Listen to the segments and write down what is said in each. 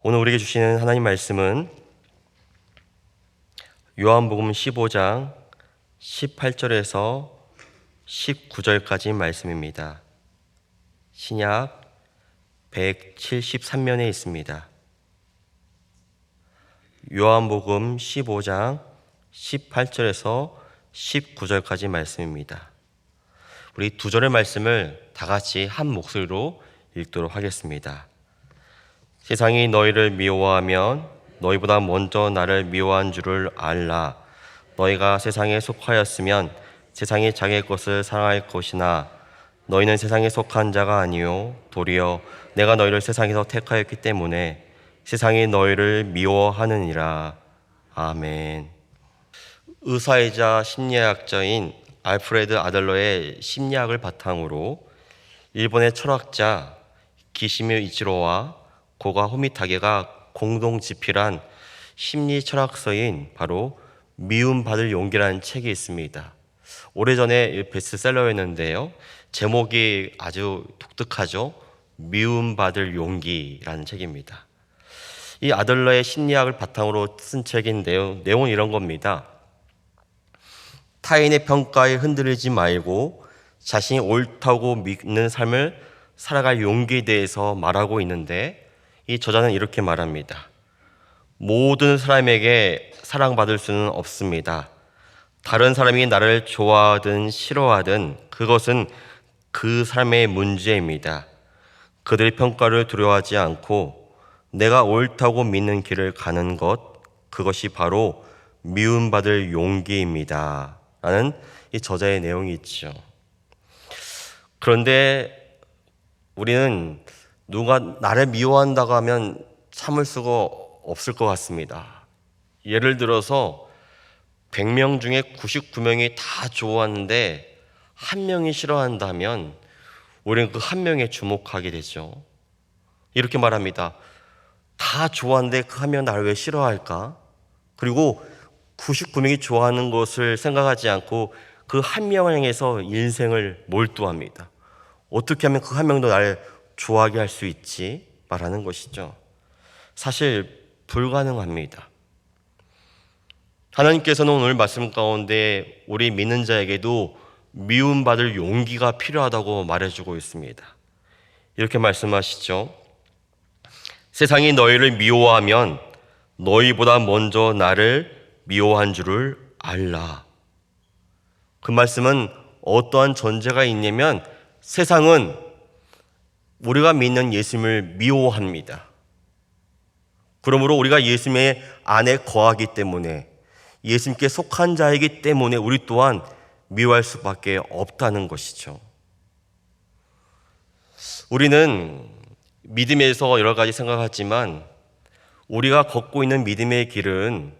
오늘 우리에게 주시는 하나님 말씀은 요한복음 15장 18절에서 19절까지 말씀입니다. 신약 173면에 있습니다. 요한복음 15장 18절에서 19절까지 말씀입니다. 우리 두 절의 말씀을 다 같이 한 목소리로 읽도록 하겠습니다. 세상이 너희를 미워하면 너희보다 먼저 나를 미워한 줄을 알라. 너희가 세상에 속하였으면 세상이 자기의 것을 사랑할 것이나 너희는 세상에 속한 자가 아니요 도리어 내가 너희를 세상에서 택하였기 때문에 세상이 너희를 미워하느니라. 아멘. 의사이자 심리학자인 알프레드 아들러의 심리학을 바탕으로 일본의 철학자 기시뮤 이치로와 고가 호미타게가 공동 집필한 심리 철학서인 바로 미움받을 용기라는 책이 있습니다. 오래전에 베스트셀러였는데요. 제목이 아주 독특하죠. 미움받을 용기라는 책입니다. 이 아들러의 심리학을 바탕으로 쓴 책인데요. 내용은 이런 겁니다. 타인의 평가에 흔들리지 말고 자신이 옳다고 믿는 삶을 살아갈 용기에 대해서 말하고 있는데 이 저자는 이렇게 말합니다. 모든 사람에게 사랑받을 수는 없습니다. 다른 사람이 나를 좋아하든 싫어하든 그것은 그 사람의 문제입니다. 그들의 평가를 두려워하지 않고 내가 옳다고 믿는 길을 가는 것, 그것이 바로 미움받을 용기입니다. 라는 이 저자의 내용이 있죠. 그런데 우리는 누가 나를 미워한다고 하면 참을 수가 없을 것 같습니다. 예를 들어서 100명 중에 99명이 다 좋아하는데 한 명이 싫어한다면 우리는 그 한 명에 주목하게 되죠. 이렇게 말합니다. 다 좋아하는데 그 한 명 나를 왜 싫어할까? 그리고 99명이 좋아하는 것을 생각하지 않고 그 한 명을 향해서 인생을 몰두합니다. 어떻게 하면 그 한 명도 나를 좋아하게 할 수 있지? 말하는 것이죠. 사실 불가능합니다. 하나님께서는 오늘 말씀 가운데 우리 믿는 자에게도 미움받을 용기가 필요하다고 말해주고 있습니다. 이렇게 말씀하시죠. 세상이 너희를 미워하면 너희보다 먼저 나를 미워한 줄을 알라. 그 말씀은 어떠한 전제가 있냐면 세상은 우리가 믿는 예수님을 미워합니다. 그러므로 우리가 예수님의 안에 거하기 때문에 예수님께 속한 자이기 때문에 우리 또한 미워할 수밖에 없다는 것이죠. 우리는 믿음에서 여러 가지 생각하지만 우리가 걷고 있는 믿음의 길은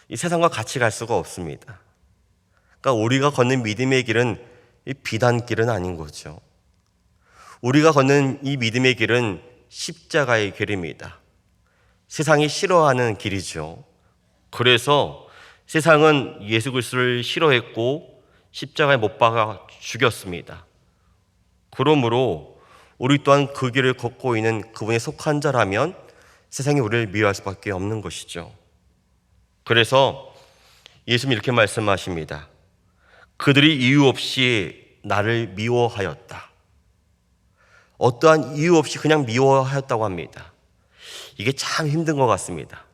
이 세상과 같이 갈 수가 없습니다. 그러니까 우리가 걷는 믿음의 길은 이 비단길은 아닌 거죠. 우리가 걷는 이 믿음의 길은 십자가의 길입니다. 세상이 싫어하는 길이죠. 그래서 세상은 예수 그리스도를 싫어했고 십자가에 못 박아 죽였습니다. 그러므로 우리 또한 그 길을 걷고 있는 그분에 속한 자라면 세상이 우리를 미워할 수밖에 없는 것이죠. 그래서 예수님이 이렇게 말씀하십니다. 그들이 이유 없이 나를 미워하였다. 어떠한 이유 없이 그냥 미워하였다고 합니다. 이게 참 힘든 것 같습니다.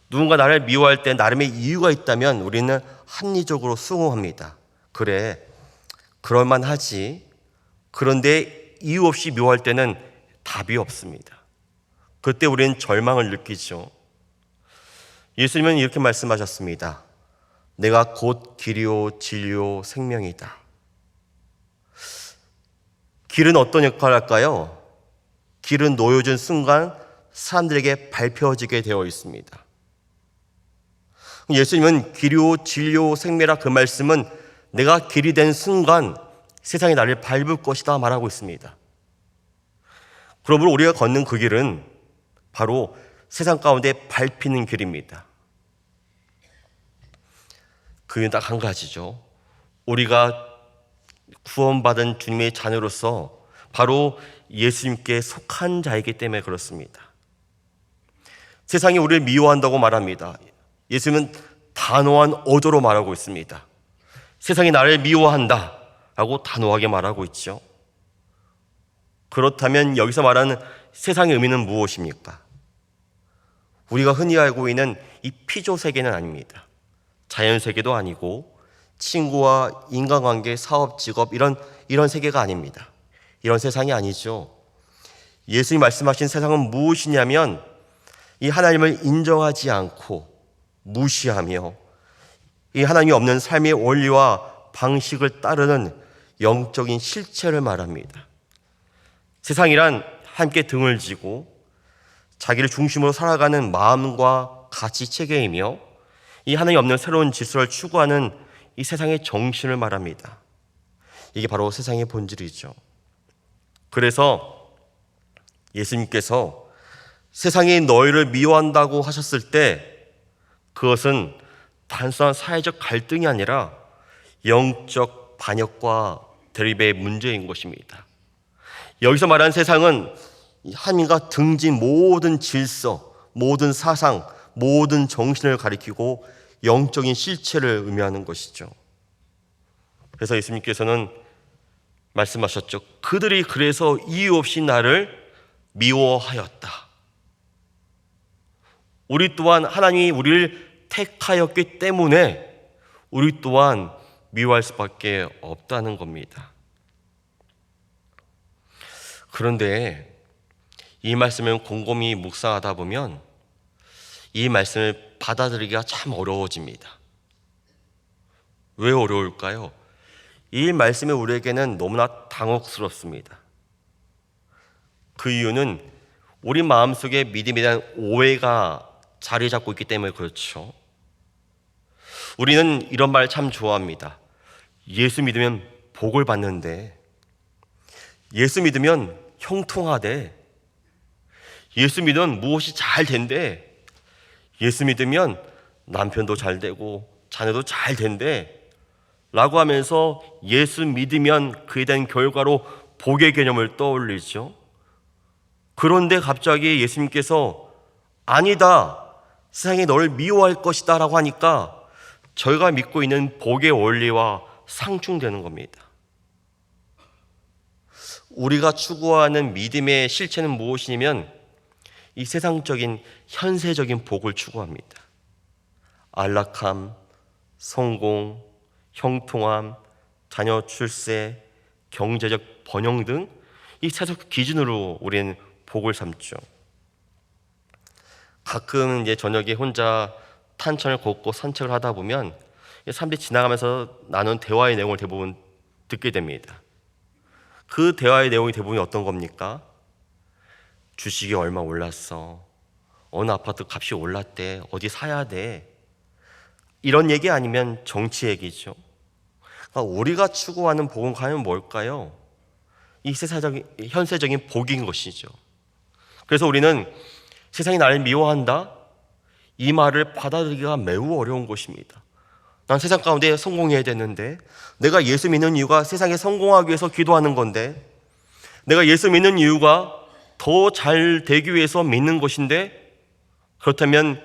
누군가 나를 미워할 때 나름의 이유가 있다면 우리는 합리적으로 수긍합니다. 그래, 그럴만하지. 그런데 이유 없이 미워할 때는 답이 없습니다. 그때 우리는 절망을 느끼죠. 예수님은 이렇게 말씀하셨습니다. 내가 곧 길이요 진리요 생명이다. 길은 어떤 역할을 할까요? 길은 놓여진 순간 사람들에게 밟혀지게 되어 있습니다. 예수님은 길이요 진리요 생명이라 그 말씀은 내가 길이 된 순간 세상이 나를 밟을 것이다 말하고 있습니다. 그러므로 우리가 걷는 그 길은 바로 세상 가운데 밟히는 길입니다. 그게 딱 한 가지죠. 우리가 구원받은 주님의 자녀로서 바로 예수님께 속한 자이기 때문에 그렇습니다. 세상이 우리를 미워한다고 말합니다. 예수님은 단호한 어조로 말하고 있습니다. 세상이 나를 미워한다 라고 단호하게 말하고 있죠. 그렇다면 여기서 말하는 세상의 의미는 무엇입니까? 우리가 흔히 알고 있는 이 피조 세계는 아닙니다. 자연 세계도 아니고 친구와 인간관계, 사업, 직업 이런 세계가 아닙니다. 이런 세상이 아니죠. 예수님이 말씀하신 세상은 무엇이냐면 이 하나님을 인정하지 않고 무시하며 이 하나님이 없는 삶의 원리와 방식을 따르는 영적인 실체를 말합니다. 세상이란 함께 등을 지고 자기를 중심으로 살아가는 마음과 가치 체계이며 이 하나님이 없는 새로운 질서를 추구하는 이 세상의 정신을 말합니다. 이게 바로 세상의 본질이죠. 그래서 예수님께서 세상이 너희를 미워한다고 하셨을 때 그것은 단순한 사회적 갈등이 아니라 영적 반역과 대립의 문제인 것입니다. 여기서 말하는 세상은 하나님과 등진 모든 질서, 모든 사상, 모든 정신을 가리키고 영적인 실체를 의미하는 것이죠. 그래서 예수님께서는 말씀하셨죠. 그들이 그래서 이유 없이 나를 미워하였다. 우리 또한 하나님이 우리를 택하였기 때문에 우리 또한 미워할 수밖에 없다는 겁니다. 그런데 이 말씀을 곰곰이 묵상하다 보면 이 말씀을 받아들이기가 참 어려워집니다. 왜 어려울까요? 이 말씀이 우리에게는 너무나 당혹스럽습니다. 그 이유는 우리 마음속에 믿음에 대한 오해가 자리 잡고 있기 때문에 그렇죠. 우리는 이런 말 참 좋아합니다. 예수 믿으면 복을 받는데, 예수 믿으면 형통하대, 예수 믿으면 무엇이 잘 된대, 예수 믿으면 남편도 잘 되고 자녀도 잘 된대 라고 하면서 예수 믿으면 그에 대한 결과로 복의 개념을 떠올리죠. 그런데 갑자기 예수님께서 아니다, 세상이 너를 미워할 것이다 라고 하니까 저희가 믿고 있는 복의 원리와 상충되는 겁니다. 우리가 추구하는 믿음의 실체는 무엇이냐면 이 세상적인 현세적인 복을 추구합니다. 안락함, 성공, 형통함, 자녀 출세, 경제적 번영 등 이 세상 기준으로 우리는 복을 삼죠. 가끔 이제 저녁에 혼자 탄천을 걷고 산책을 하다 보면 사람들이 지나가면서 나눈 대화의 내용을 대부분 듣게 됩니다. 그 대화의 내용이 대부분 어떤 겁니까? 주식이 얼마 올랐어, 어느 아파트 값이 올랐대, 어디 사야 돼, 이런 얘기 아니면 정치 얘기죠. 그러니까 우리가 추구하는 복은 과연 뭘까요? 이 세상적인 현세적인 복인 것이죠. 그래서 우리는 세상이 나를 미워한다, 이 말을 받아들이기가 매우 어려운 것입니다. 난 세상 가운데 성공해야 되는데, 내가 예수 믿는 이유가 세상에 성공하기 위해서 기도하는 건데, 내가 예수 믿는 이유가 더 잘 되기 위해서 믿는 것인데, 그렇다면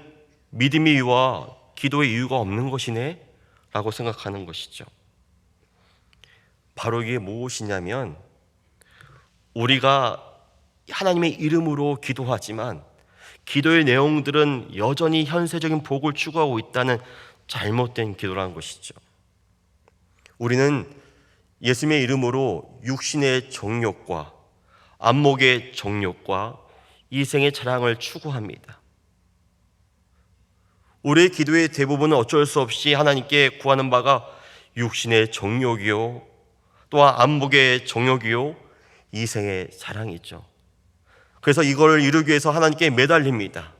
믿음의 이유와 기도의 이유가 없는 것이네 라고 생각하는 것이죠. 바로 이게 무엇이냐면 우리가 하나님의 이름으로 기도하지만 기도의 내용들은 여전히 현세적인 복을 추구하고 있다는 잘못된 기도라는 것이죠. 우리는 예수님의 이름으로 육신의 정욕과 안목의 정욕과 이생의 자랑을 추구합니다. 우리의 기도의 대부분은 어쩔 수 없이 하나님께 구하는 바가 육신의 정욕이요, 또한 안목의 정욕이요, 이생의 자랑이죠. 그래서 이걸 이루기 위해서 하나님께 매달립니다.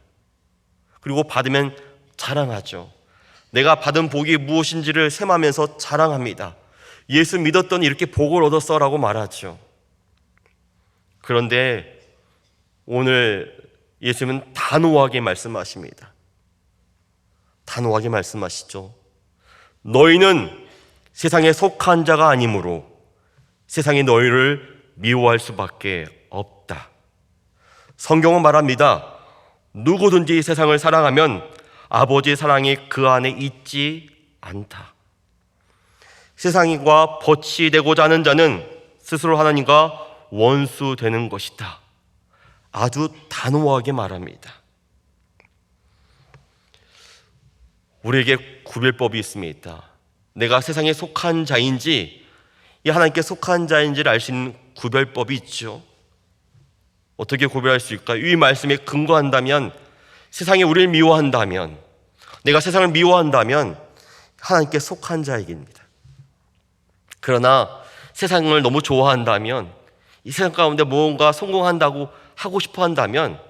그리고 받으면 자랑하죠. 내가 받은 복이 무엇인지를 셈하면서 자랑합니다. 예수 믿었더니 이렇게 복을 얻었어 라고 말하죠. 그런데 오늘 예수님은 단호하게 말씀하십니다. 단호하게 말씀하시죠. 너희는 세상에 속한 자가 아니므로 세상이 너희를 미워할 수밖에 없다. 성경은 말합니다. 누구든지 세상을 사랑하면 아버지의 사랑이 그 안에 있지 않다. 세상과 벗이 되고자 하는 자는 스스로 하나님과 원수되는 것이다. 아주 단호하게 말합니다. 우리에게 구별법이 있습니다. 내가 세상에 속한 자인지 이 하나님께 속한 자인지를 알 수 있는 구별법이 있죠. 어떻게 구별할 수 있을까요? 이 말씀에 근거한다면, 세상이 우리를 미워한다면, 내가 세상을 미워한다면 하나님께 속한 자이기입니다. 그러나 세상을 너무 좋아한다면, 이 세상 가운데 무언가 성공한다고 하고 싶어 한다면,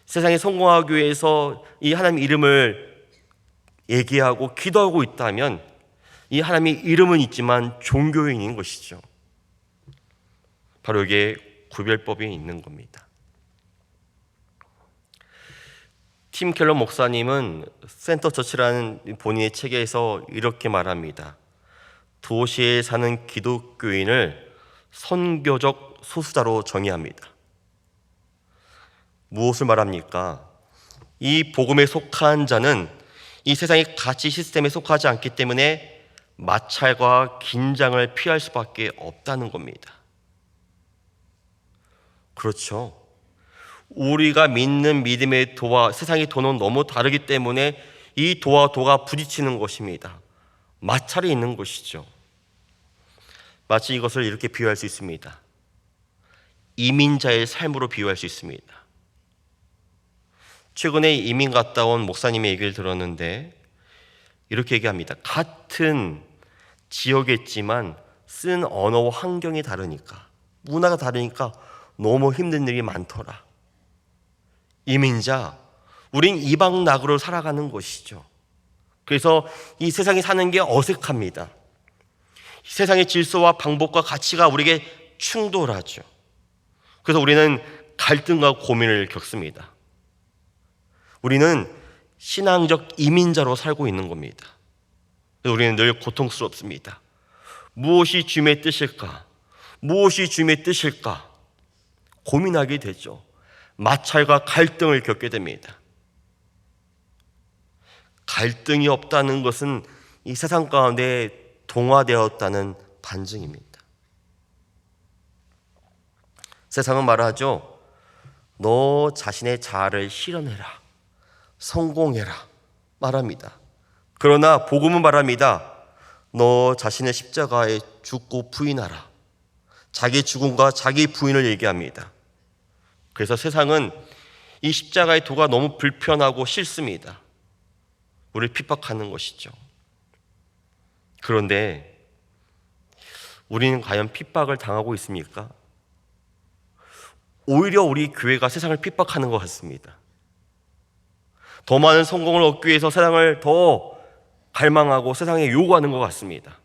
세상에 성공하기 위해서 이 하나님의 이름을 얘기하고 기도하고 있다면 이 하나님의 이름은 있지만 종교인인 것이죠. 바로 이게 구별법이 있는 겁니다. 팀 켈러 목사님은 센터 처치라는 본인의 책에서 이렇게 말합니다. 도시에 사는 기독교인을 선교적 소수자로 정의합니다. 무엇을 말합니까? 이 복음에 속한 자는 이 세상의 가치 시스템에 속하지 않기 때문에 마찰과 긴장을 피할 수밖에 없다는 겁니다. 그렇죠. 우리가 믿는 믿음의 도와 세상의 도는 너무 다르기 때문에 이 도와 도가 부딪히는 것입니다. 마찰이 있는 것이죠. 마치 이것을 이렇게 비유할 수 있습니다. 이민자의 삶으로 비유할 수 있습니다. 최근에 이민 갔다 온 목사님의 얘기를 들었는데 이렇게 얘기합니다. 같은 지역이지만 쓴 언어와 환경이 다르니까, 문화가 다르니까 너무 힘든 일이 많더라. 이민자, 우린 이방 낙으로 살아가는 것이죠. 그래서 이 세상에 사는 게 어색합니다. 세상의 질서와 방법과 가치가 우리에게 충돌하죠. 그래서 우리는 갈등과 고민을 겪습니다. 우리는 신앙적 이민자로 살고 있는 겁니다. 우리는 늘 고통스럽습니다. 무엇이 주님의 뜻일까? 무엇이 주님의 뜻일까? 고민하게 되죠. 마찰과 갈등을 겪게 됩니다. 갈등이 없다는 것은 이 세상 가운데 동화되었다는 반증입니다. 세상은 말하죠. 너 자신의 자아를 실현해라. 성공해라. 말합니다. 그러나 복음은 말합니다. 너 자신의 십자가에 죽고 부인하라. 자기 죽음과 자기 부인을 얘기합니다. 그래서 세상은 이 십자가의 도가 너무 불편하고 싫습니다. 우리를 핍박하는 것이죠. 그런데 우리는 과연 핍박을 당하고 있습니까? 오히려 우리 교회가 세상을 핍박하는 것 같습니다. 더 많은 성공을 얻기 위해서 세상을 더 갈망하고 세상에 요구하는 것 같습니다.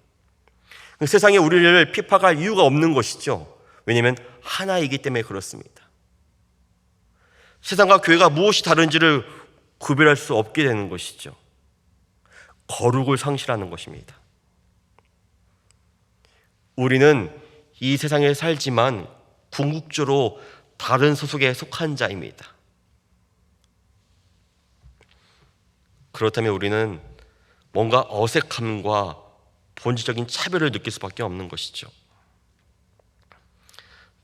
세상에 우리를 핍박할 이유가 없는 것이죠. 왜냐하면 하나이기 때문에 그렇습니다. 세상과 교회가 무엇이 다른지를 구별할 수 없게 되는 것이죠. 거룩을 상실하는 것입니다. 우리는 이 세상에 살지만 궁극적으로 다른 소속에 속한 자입니다. 그렇다면 우리는 뭔가 어색함과 본질적인 차별을 느낄 수밖에 없는 것이죠.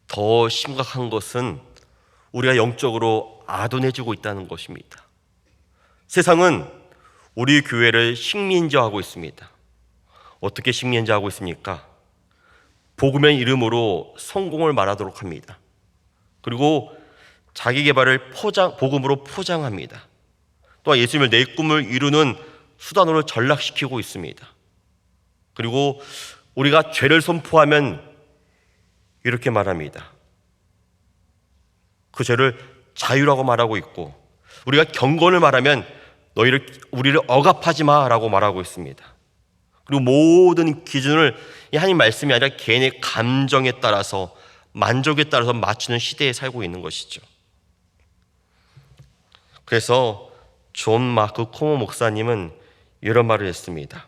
더 심각한 것은 우리가 영적으로 아둔해지고 있다는 것입니다. 세상은 우리 교회를 식민지화하고 있습니다. 어떻게 식민지화하고 있습니까? 복음의 이름으로 성공을 말하도록 합니다. 그리고 자기 개발을 복음으로 포장합니다. 또한 예수님을 내 꿈을 이루는 수단으로 전락시키고 있습니다. 그리고 우리가 죄를 선포하면 이렇게 말합니다. 그 죄를 자유라고 말하고 있고, 우리가 경건을 말하면 우리를 억압하지 마라고 말하고 있습니다. 그리고 모든 기준을 하나님 말씀이 아니라 개인의 감정에 따라서, 만족에 따라서 맞추는 시대에 살고 있는 것이죠. 그래서 존 마크 코모 목사님은 이런 말을 했습니다.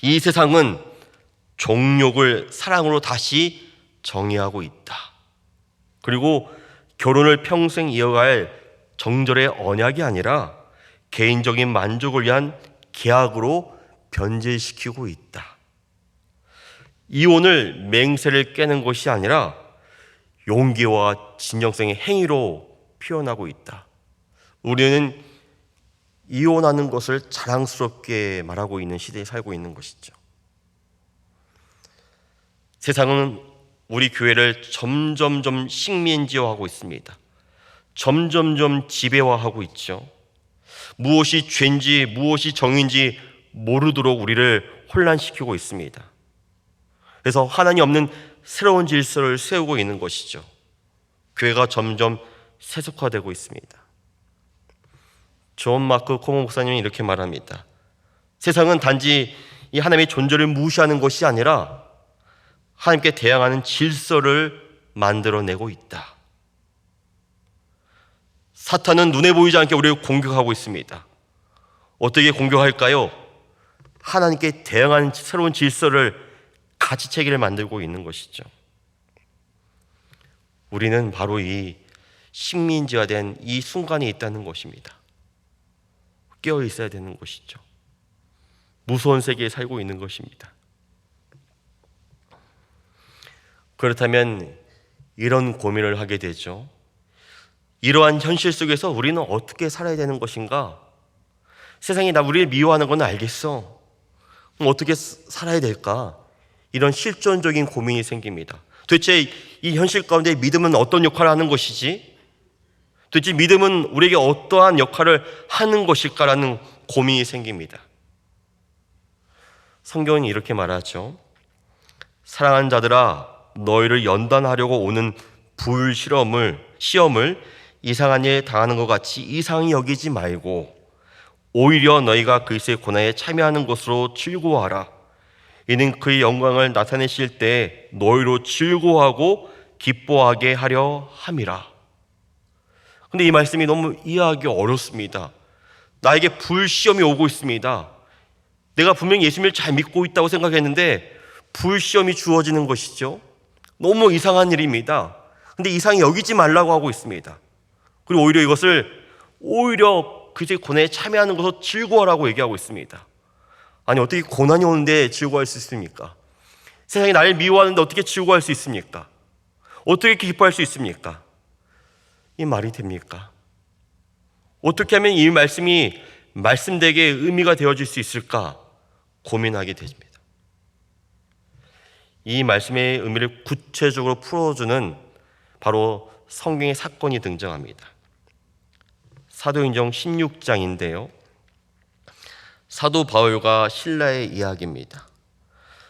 이 세상은 정욕을 사랑으로 다시 정의하고 있다. 그리고 결혼을 평생 이어갈 정절의 언약이 아니라 개인적인 만족을 위한 계약으로 변질시키고 있다. 이혼을 맹세를 깨는 것이 아니라 용기와 진정성의 행위로 표현하고 있다. 우리는 이혼하는 것을 자랑스럽게 말하고 있는 시대에 살고 있는 것이죠. 세상은 우리 교회를 점점점 식민지화하고 있습니다. 점점점 지배화하고 있죠. 무엇이 죄인지 무엇이 정인지 모르도록 우리를 혼란시키고 있습니다. 그래서 하나님 없는 새로운 질서를 세우고 있는 것이죠. 교회가 점점 세속화되고 있습니다. 존 마크 코모 목사님이 이렇게 말합니다. 세상은 단지 이 하나님의 존재를 무시하는 것이 아니라 하나님께 대항하는 질서를 만들어내고 있다. 사탄은 눈에 보이지 않게 우리를 공격하고 있습니다. 어떻게 공격할까요? 하나님께 대항하는 새로운 질서를 가치체계를 만들고 있는 것이죠. 우리는 바로 이 식민지화된 이 순간에 있다는 것입니다. 깨어 있어야 되는 것이죠. 무서운 세계에 살고 있는 것입니다. 그렇다면 이런 고민을 하게 되죠. 이러한 현실 속에서 우리는 어떻게 살아야 되는 것인가? 세상이 우리를 미워하는 건 알겠어. 그럼 어떻게 살아야 될까? 이런 실존적인 고민이 생깁니다. 도대체 이 현실 가운데 믿음은 어떤 역할을 하는 것이지? 도대체 믿음은 우리에게 어떠한 역할을 하는 것일까라는 고민이 생깁니다. 성경은 이렇게 말하죠. 사랑하는 자들아, 너희를 연단하려고 오는 시험을 이상한 일 당하는 것 같이 이상히 여기지 말고 오히려 너희가 그리스도의 고난에 참여하는 것으로 즐거워하라. 이는 그의 영광을 나타내실 때 너희로 즐거워하고 기뻐하게 하려 함이라. 근데 이 말씀이 너무 이해하기 어렵습니다. 나에게 불시험이 오고 있습니다. 내가 분명히 예수님을 잘 믿고 있다고 생각했는데 불시험이 주어지는 것이죠. 너무 이상한 일입니다. 근데 이상히 여기지 말라고 하고 있습니다. 그리고 오히려 이것을 그리스도의 고난에 참여하는 것으로 즐거워하라고 얘기하고 있습니다. 아니, 어떻게 고난이 오는데 즐거워할 수 있습니까? 세상이 나를 미워하는데 어떻게 즐거워할 수 있습니까? 어떻게 기뻐할 수 있습니까? 이 말이 됩니까? 어떻게 하면 이 말씀이 말씀되게 의미가 되어질 수 있을까 고민하게 됩니다. 이 말씀의 의미를 구체적으로 풀어주는 바로 성경의 사건이 등장합니다. 사도행전 16장인데요. 사도 바울과 실라의 이야기입니다.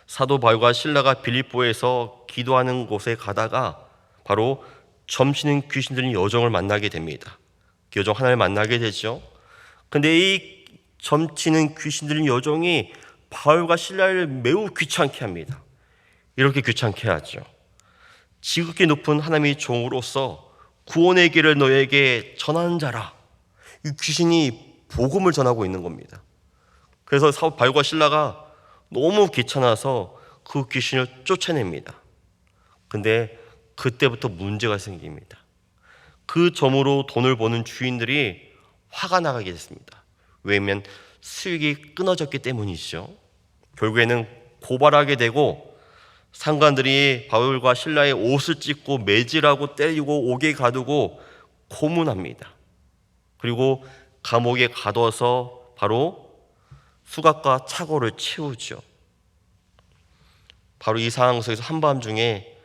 사도 바울과 실라가 빌립보에서 기도하는 곳에 가다가 바로 점치는 귀신 들린 여종을 만나게 됩니다. 그 여종 하나를 만나게 되죠. 근데 이 점치는 귀신 들린 여종이 바울과 실라를 매우 귀찮게 합니다. 이렇게 귀찮게 하죠. 지극히 높은 하나님의 종으로서 구원의 길을 너에게 전하는 자라. 이 귀신이 복음을 전하고 있는 겁니다. 그래서 바울과 실라가 너무 귀찮아서 그 귀신을 쫓아냅니다. 근데 그때부터 문제가 생깁니다. 그 점으로 돈을 버는 주인들이 화가 나게 됐습니다. 왜냐하면 수익이 끊어졌기 때문이죠. 결국에는 고발하게 되고 상관들이 바울과 실라의 옷을 찢고 매질하고 때리고 옥에 가두고 고문합니다. 그리고 감옥에 가둬서 바로 수갑과 차고를 채우죠. 바로 이 상황 속에서 한밤중에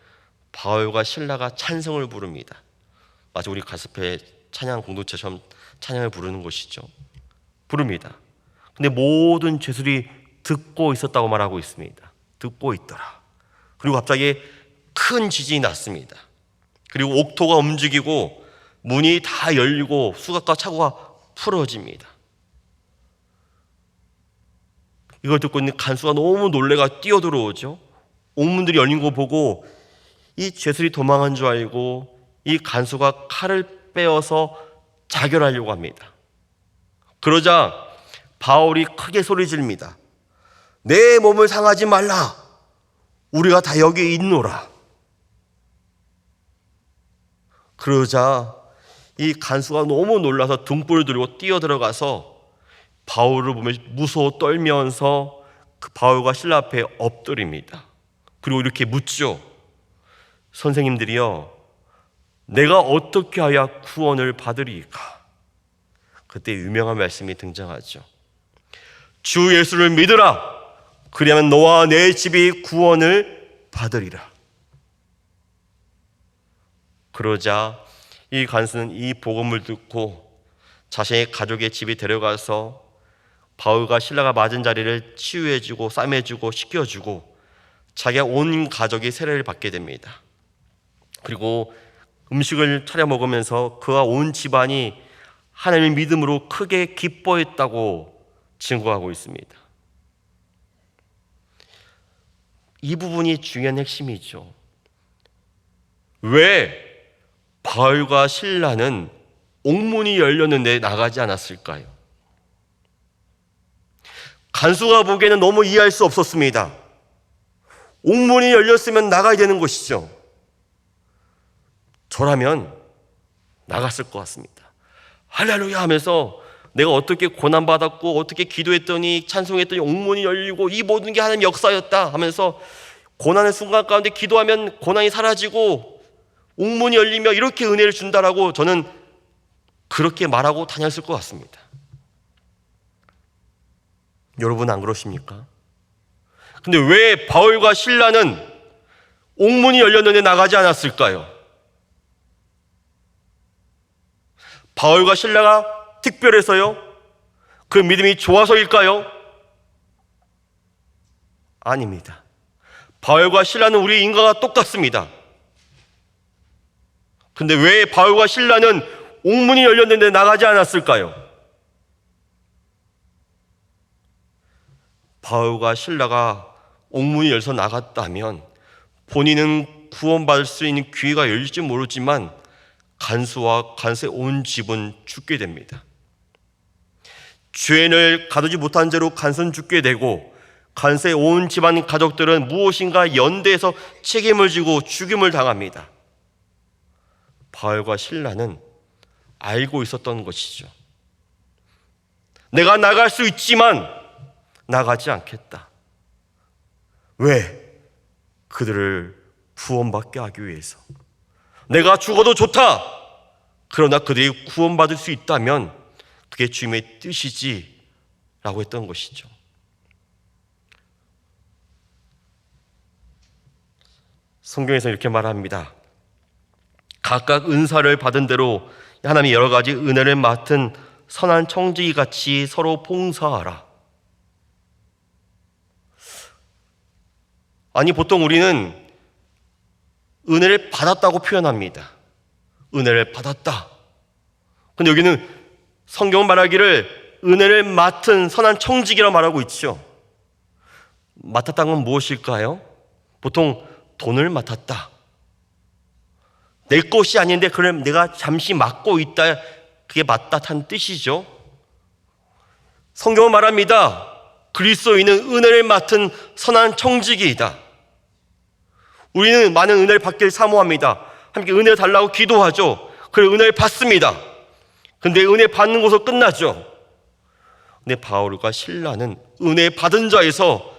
바울과 실라가 찬성을 부릅니다. 마치 우리 가스페 찬양 공동체처럼 찬양을 부르는 것이죠. 부릅니다. 근데 모든 죄수들이 듣고 있었다고 말하고 있습니다. 듣고 있더라. 그리고 갑자기 큰 지진이 났습니다. 그리고 옥토가 움직이고 문이 다 열리고 수갑과 차고가 풀어집니다. 이걸 듣고 있는 간수가 너무 놀래가 뛰어들어오죠. 옥문들이 열린 거 보고 이 죄수들이 도망한 줄 알고 이 간수가 칼을 빼어서 자결하려고 합니다. 그러자 바울이 크게 소리 지릅니다. 내 몸을 상하지 말라. 우리가 다 여기 있노라. 그러자 이 간수가 너무 놀라서 등불을 들고 뛰어들어가서 바울을 보며 무서워 떨면서 그 바울과 신라 앞에 엎드립니다. 그리고 이렇게 묻죠. 선생님들이여, 내가 어떻게 하여 구원을 받으리까? 그때 유명한 말씀이 등장하죠. 주 예수를 믿으라. 그리하면 너와 내 집이 구원을 받으리라. 그러자 이 간수는 이 복음을 듣고 자신의 가족의 집에 데려가서 바울과 신라가 맞은 자리를 치유해주고 싸매주고 씻겨주고 자기가 온 가족이 세례를 받게 됩니다. 그리고 음식을 차려 먹으면서 그와 온 집안이 하나님의 믿음으로 크게 기뻐했다고 증거하고 있습니다. 이 부분이 중요한 핵심이죠. 왜 바울과 신라는 옥문이 열렸는데 나가지 않았을까요? 간수가 보기에는 너무 이해할 수 없었습니다. 옥문이 열렸으면 나가야 되는 것이죠. 저라면 나갔을 것 같습니다. 할렐루야 하면서 내가 어떻게 고난받았고 어떻게 기도했더니 찬송했더니 옥문이 열리고 이 모든 게 하나님의 역사였다 하면서 고난의 순간 가운데 기도하면 고난이 사라지고 옥문이 열리며 이렇게 은혜를 준다라고 저는 그렇게 말하고 다녔을 것 같습니다. 여러분 안 그러십니까? 근데 왜 바울과 신라는 옥문이 열렸는데 나가지 않았을까요? 바울과 신라가 특별해서요? 그 믿음이 좋아서일까요? 아닙니다. 바울과 신라는 우리 인과가 똑같습니다. 근데 왜 바울과 신라는 옥문이 열렸는데 나가지 않았을까요? 바울과 신라가 옥문이 열려서 나갔다면 본인은 구원받을 수 있는 기회가 열릴지 모르지만 간수와 간수의 온 집은 죽게 됩니다. 죄인을 가두지 못한 죄로 간수는 죽게 되고 간수의 온 집안 가족들은 무엇인가 연대해서 책임을 지고 죽임을 당합니다. 바울과 신라는 알고 있었던 것이죠. 내가 나갈 수 있지만 나가지 않겠다. 왜? 그들을 구원받게 하기 위해서. 내가 죽어도 좋다. 그러나 그들이 구원받을 수 있다면 그게 주님의 뜻이지 라고 했던 것이죠. 성경에서 이렇게 말합니다. 각각 은사를 받은 대로 하나님이 여러 가지 은혜를 맡은 선한 청지기 같이 서로 봉사하라. 아니, 보통 우리는 은혜를 받았다고 표현합니다. 은혜를 받았다. 근데 여기는 성경은 말하기를 은혜를 맡은 선한 청지기라고 말하고 있죠. 맡았다는 건 무엇일까요? 보통 돈을 맡았다. 내 것이 아닌데 그걸 내가 잠시 맡고 있다. 그게 맡았다는 뜻이죠. 성경은 말합니다. 그리스도인은 은혜를 맡은 선한 청지기이다. 우리는 많은 은혜를 받길 사모합니다. 함께 은혜 달라고 기도하죠. 그래 은혜를 받습니다. 근데 은혜 받는 것으로 끝나죠. 근데 바울과 신라는 은혜 받은 자에서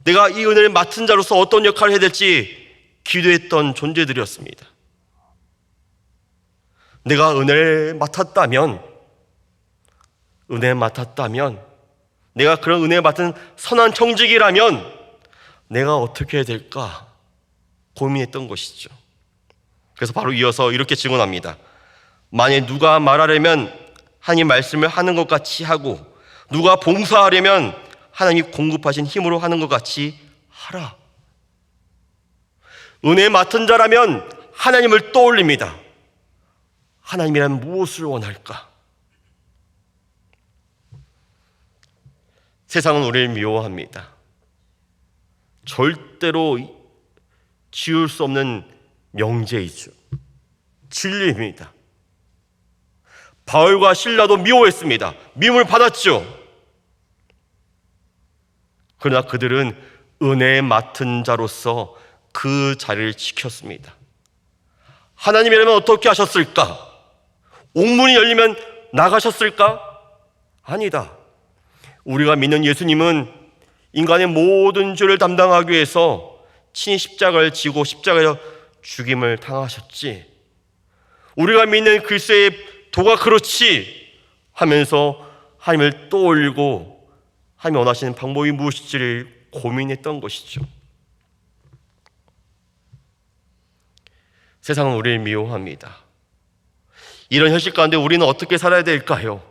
내가 이 은혜를 맡은 자로서 어떤 역할을 해야 될지 기도했던 존재들이었습니다. 내가 은혜를 맡았다면 내가 그런 은혜 맡은 선한 청지기라면 내가 어떻게 해야 될까 고민했던 것이죠. 그래서 바로 이어서 이렇게 증언합니다. 만약 누가 말하려면 하나님 말씀을 하는 것 같이 하고 누가 봉사하려면 하나님이 공급하신 힘으로 하는 것 같이 하라. 은혜 맡은 자라면 하나님을 떠올립니다. 하나님이란 무엇을 원할까? 세상은 우리를 미워합니다. 절대로 지울 수 없는 명제이죠. 진리입니다. 바울과 신라도 미워했습니다. 미움을 받았죠. 그러나 그들은 은혜에 맡은 자로서 그 자리를 지켰습니다. 하나님이라면 어떻게 하셨을까? 옥문이 열리면 나가셨을까? 아니다. 우리가 믿는 예수님은 인간의 모든 죄를 담당하기 위해서 친히 십자가를 지고 십자가에 죽임을 당하셨지. 우리가 믿는 그리스도의 도가 그렇지 하면서 하나님을 떠올리고 하나님이 원하시는 방법이 무엇일지를 고민했던 것이죠. 세상은 우리를 미워합니다. 이런 현실 가운데 우리는 어떻게 살아야 될까요?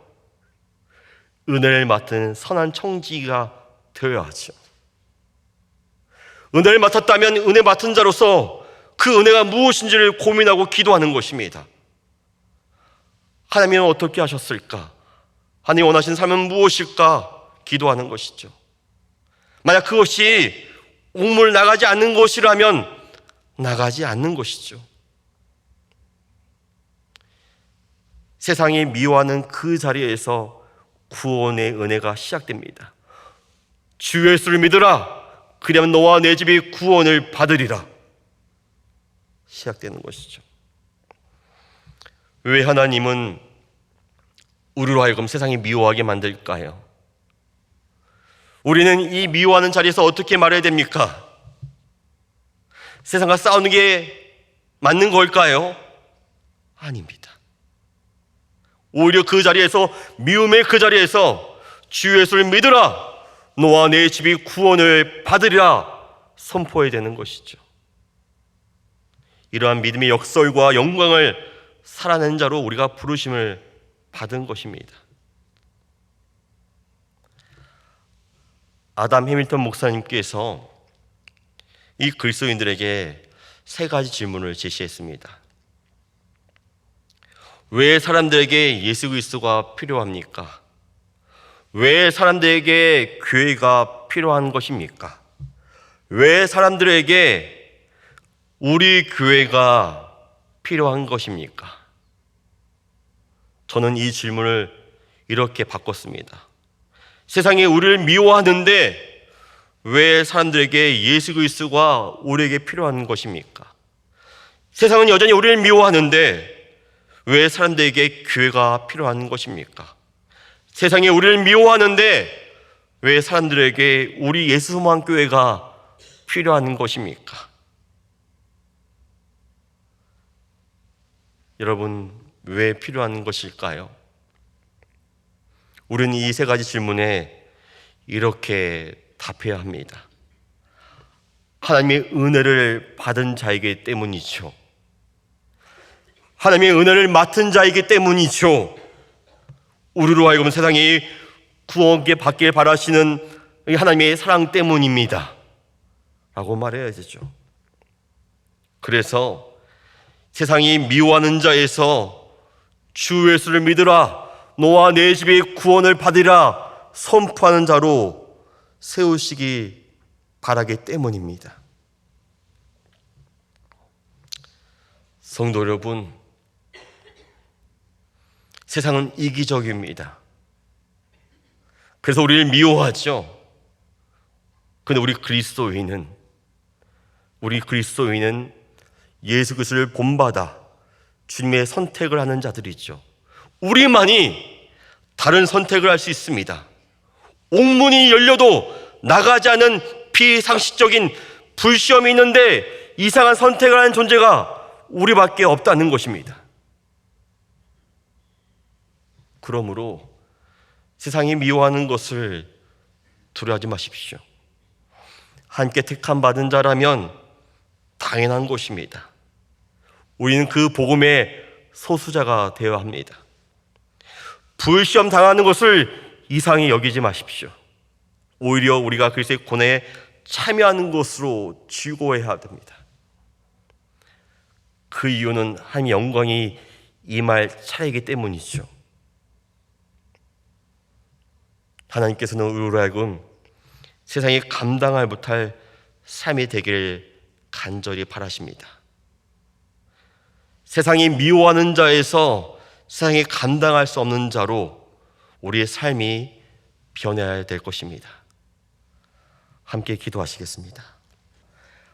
은혜를 맡은 선한 청지기가 되어야 하죠. 은혜를 맡았다면 은혜 맡은 자로서 그 은혜가 무엇인지를 고민하고 기도하는 것입니다. 하나님은 어떻게 하셨을까? 하나님이 원하신 삶은 무엇일까? 기도하는 것이죠. 만약 그것이 옥물 나가지 않는 것이라면 나가지 않는 것이죠. 세상이 미워하는 그 자리에서 구원의 은혜가 시작됩니다. 주 예수를 믿으라. 그리하면 너와 내 집이 구원을 받으리라. 시작되는 것이죠. 왜 하나님은 우리로 하여금 세상이 미워하게 만들까요? 우리는 이 미워하는 자리에서 어떻게 말해야 됩니까? 세상과 싸우는 게 맞는 걸까요? 아닙니다. 오히려 그 자리에서, 미움의 그 자리에서 주 예수를 믿으라. 너와 내 집이 구원을 받으리라 선포해야 되는 것이죠. 이러한 믿음의 역설과 영광을 살아낸 자로 우리가 부르심을 받은 것입니다. 아담 해밀턴 목사님께서 이 그리스도인들에게 세 가지 질문을 제시했습니다. 왜 사람들에게 예수 그리스도가 필요합니까? 왜 사람들에게 교회가 필요한 것입니까? 왜 사람들에게 우리 교회가 필요한 것입니까? 저는 이 질문을 이렇게 바꿨습니다. 세상이 우리를 미워하는데 왜 사람들에게 예수 그리스도가 우리에게 필요한 것입니까? 세상은 여전히 우리를 미워하는데 왜 사람들에게 교회가 필요한 것입니까? 세상이 우리를 미워하는데 왜 사람들에게 우리 예수 소망 교회가 필요한 것입니까? 여러분, 왜 필요한 것일까요? 우리는 이 세 가지 질문에 이렇게 답해야 합니다. 하나님의 은혜를 받은 자이기 때문이죠. 하나님의 은혜를 맡은 자이기 때문이죠. 우리로 하여금 세상이 구원께 받길 바라시는 하나님의 사랑 때문입니다 라고 말해야 되죠. 그래서 세상이 미워하는 자에서 주 예수를 믿으라. 너와 내 집이 구원을 받으리라 선포하는 자로 세우시기 바라기 때문입니다. 성도 여러분, 세상은 이기적입니다. 그래서 우리를 미워하죠. 그런데 우리 그리스도인은 예수 그리스도를 본받아 주님의 선택을 하는 자들이죠. 우리만이 다른 선택을 할 수 있습니다. 옥문이 열려도 나가지 않는 비상식적인 불시험이 있는데 이상한 선택을 하는 존재가 우리밖에 없다는 것입니다. 그러므로 세상이 미워하는 것을 두려워하지 마십시오. 함께 택함 받은 자라면 당연한 것입니다. 우리는 그 복음의 소수자가 되어야 합니다. 불시험 당하는 것을 이상히 여기지 마십시오. 오히려 우리가 그리스도의 고난에 참여하는 것으로 즐거워해야 됩니다. 그 이유는 하나님의 영광이 임할 차례이기 때문이죠. 하나님께서는 우리로 하여금 세상이 감당할 못할 삶이 되기를 간절히 바라십니다. 세상이 미워하는 자에서 세상이 감당할 수 없는 자로 우리의 삶이 변해야 될 것입니다. 함께 기도하시겠습니다.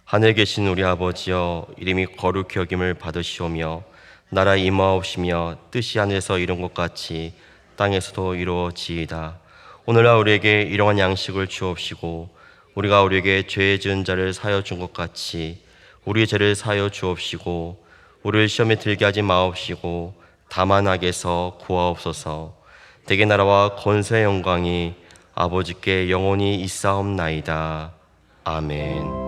하늘에 계신 우리 아버지여, 이름이 거룩히 여김을 받으시오며 나라 임하옵시며 뜻이 하늘에서 이룬 것 같이 땅에서도 이루어지이다. 오늘날 우리에게 일용할 양식을 주옵시고 우리가 우리에게 죄 지은 자를 사하여 준 것 같이 우리의 죄를 사하여 주옵시고 우리를 시험에 들게 하지 마옵시고 다만 악에서 구하옵소서. 대개 나라와 권세의 영광이 아버지께 영원히 있사옵나이다. 아멘.